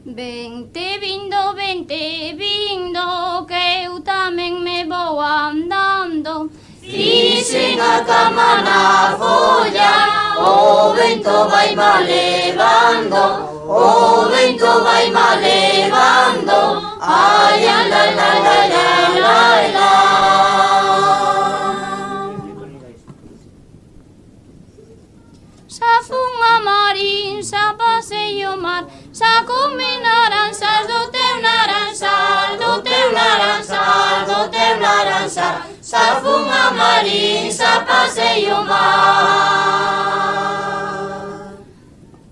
Vente vindo, que eu tamén me vou andando. Fixen a cama na folla, o vento vai mal levando, o vento vai mal levando, ai, la la la la la la. Xa fun a marín, xa pasei o mar, xa comi naranxas do teu naranxal, do teu naranxal, do teu naranxal. Xa fun a marín, xa pasei o mar.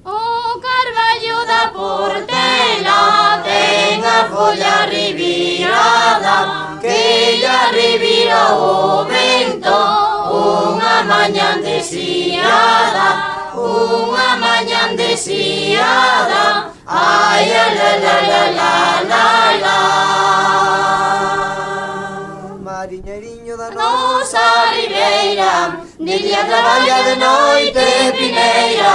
O carballo da portela ten a folla revirada, que lla revira o vento, unha mañan desviada, unha mañan desviada, ai, la la la la la la. Mariñeriño da Nosa ribeira, de día traballa, de noite pineira,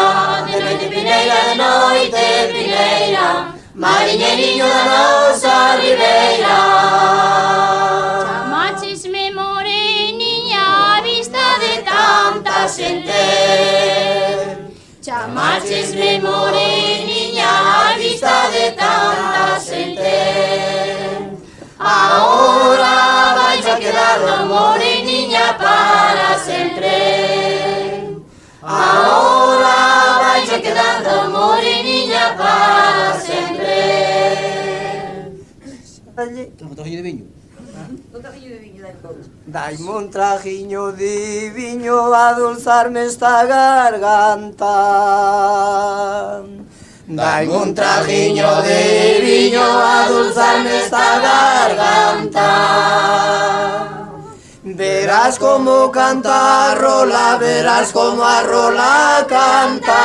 de noite pineira, de noite pineira, mariñeriño da nosa ribeira. Chamachisme moreniña a vista de tanta xente. Chamachisme moreniña a vista de tanta xente. Ahora vais a quedar moreniña para sempre. Ahora vais a quedar moreniña para sempre. Daime un trajiño de viño a dulzarme esta garganta. Daime un trajiño de viño a dulzarme esta garganta. Verás como canta a rola, verás como a rola canta.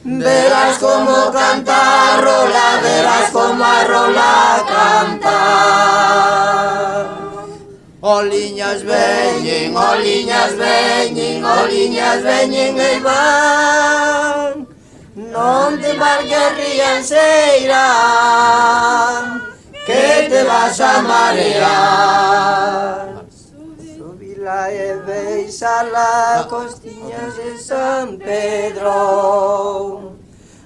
Verás como canta a rola, verás como a rola canta. Oliñas veñen, oliñas veñen, oliñas veñen e van. Non te marques rianxeira, que te vas a marear. Subila e beixala, costiñas de San Pedro.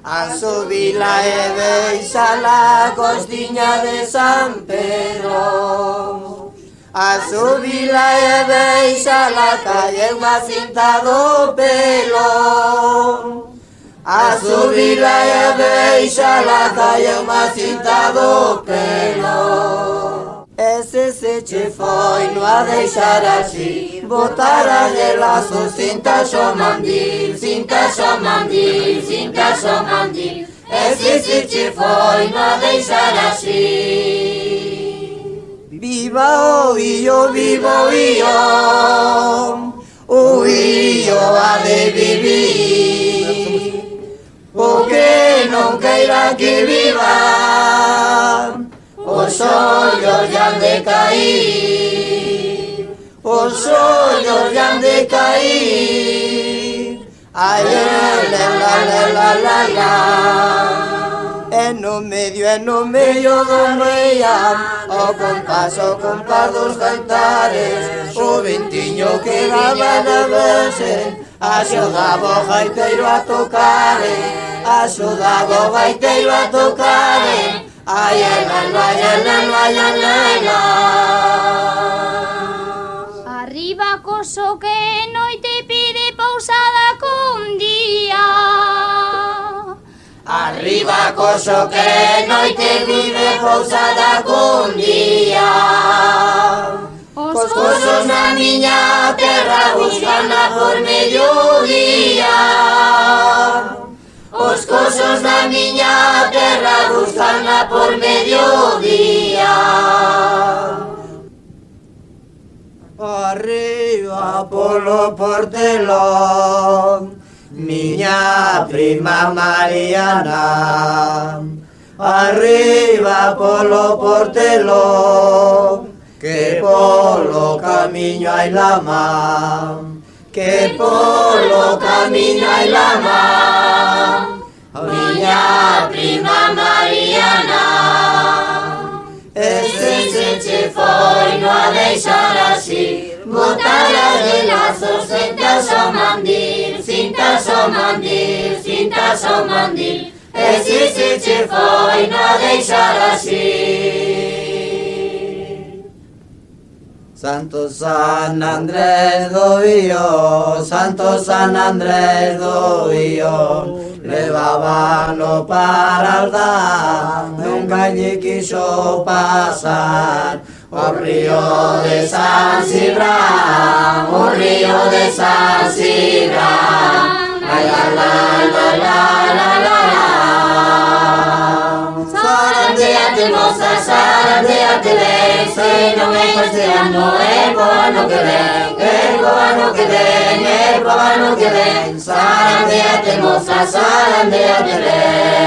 A subila e beixala, costiña de San Pedro. A subila e beixala, calle unha cinta do pelo. A subila e beixala, calle unha cinta do pelo. Ese se che foi, no a deixar así, botar de lazo, cinta xo mandil, cinta xo mandil, cinta xo mandil. Ese se che foi, no a deixar así. Viva o illo, viva o illo ha de vivir. O que non queira que viva, os ollos lle han de cair, os ollos lle han de cair. Ai, la la la la la la. En no medio do meiam, o compás dos cantares, o ventiño que daba na verse, axudaba o gaiteiro a tocare, axudaba o gaiteiro a tocare. Ai, la la la la la la la. Arriba coso que noite pide pousada cun día. Arriba coso que noite vive pousada cun día. Os cosos na miña terra buscana por mediodía. Os cosos na miña terra buscana por mediodía. Arriba polo portelón, miña prima Mariana. Arriba polo portelón, que polo camiño hai lama, que polo camiño hai lama. miña prima Mariana. Ese che foi no a deixar así, botara de lazos, cintas ao mandil, cintas ao mandil, cintas ao mandil. Ese che foi no a deixar así. Santo San Andrés do Io, Santo San Andrés do Io, levábano para aldar, nunca lle quiso pasar. O río de San Cibrán, o río de San Cibrán, la la la la la la la. Zarandeate moza, zarandeate ben, se non é este ano, é po ano que ven, é po ano que ven, é po ano que ven. Zarandeate moza, zarandeate ben.